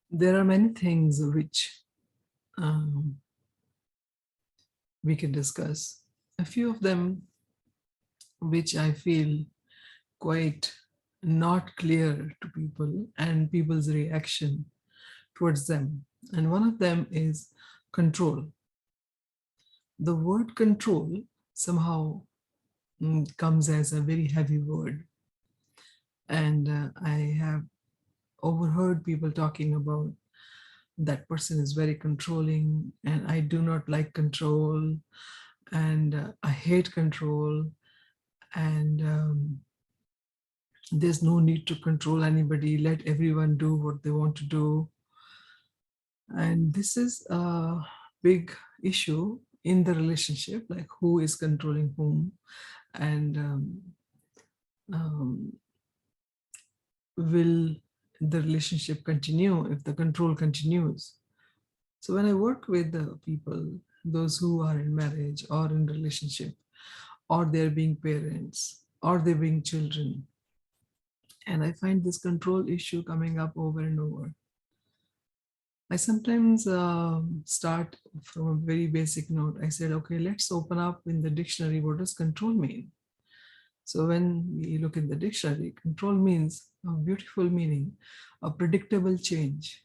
There are many things which um, we can discuss. A few of them which I feel quite not clear to people and people's reaction towards them. And one of them is control. The word control somehow comes as a very heavy word. And I have overheard people talking about that person is very controlling and I do not like control and I hate control and there's no need to control anybody, let everyone do what they want to do. And this is a big issue in the relationship, like who is controlling whom, and um, will the relationship continue if the control continues. So when I work with the people, those who are in marriage or in relationship, or they're being parents, or they're being children, and I find this control issue coming up over and over. I sometimes start from a very basic note. I said, okay, let's open up in the dictionary, what does control mean? So when we look in the dictionary, control means a beautiful meaning, a predictable change,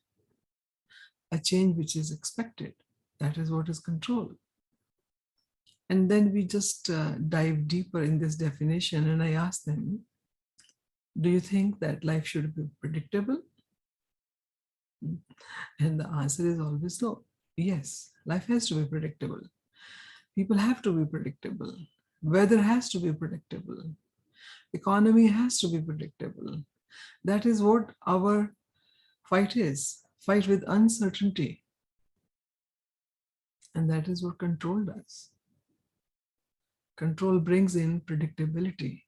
a change which is expected. That is what is control. And then we just dive deeper in this definition and I ask them, do you think that life should be predictable? And the answer is always no. Yes, life has to be predictable. People have to be predictable. Weather has to be predictable. Economy has to be predictable. That is what our fight is. Fight with uncertainty. And that is what control does. Control brings in predictability,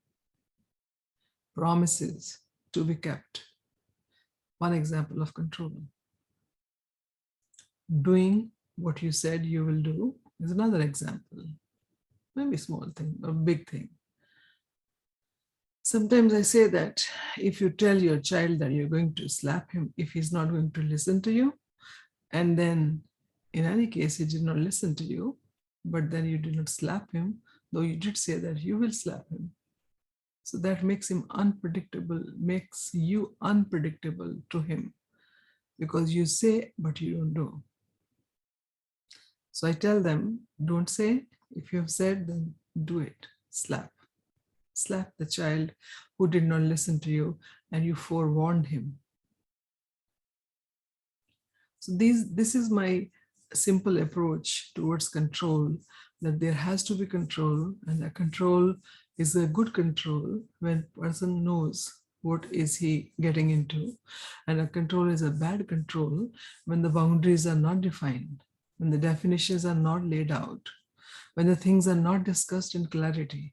promises to be kept. One example of control. Doing what you said you will do is another example. Maybe small thing or big thing. Sometimes I say that if you tell your child that you're going to slap him if he's not going to listen to you, and then in any case he did not listen to you, but then you did not slap him, though you did say that you will slap him. So that makes him unpredictable, makes you unpredictable to him because you say, but you don't do. So I tell them, don't say, if you have said, then do it, slap. Slap the child who did not listen to you and you forewarned him. So this is my simple approach towards control, that there has to be control, and that control is a good control when person knows what is he getting into. And a control is a bad control when the boundaries are not defined, when the definitions are not laid out, when the things are not discussed in clarity.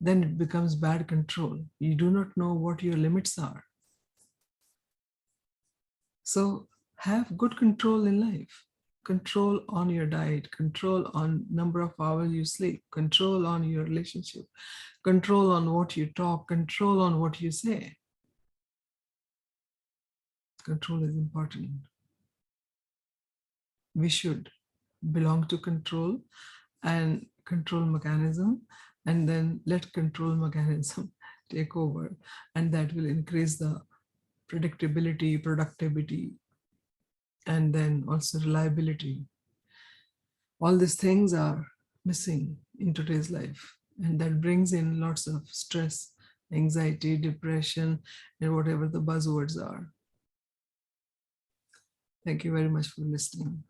Then it becomes bad control. You do not know what your limits are. So have good control in life. Control on your diet, control on number of hours you sleep, control on your relationship, control on what you talk, control on what you say. Control is important. We should belong to control and control mechanism, and then let control mechanism take over, and that will increase the predictability, productivity, and then also reliability. All these things are missing in today's life, and that brings in lots of stress, anxiety, depression, and whatever the buzzwords are. Thank you very much for listening.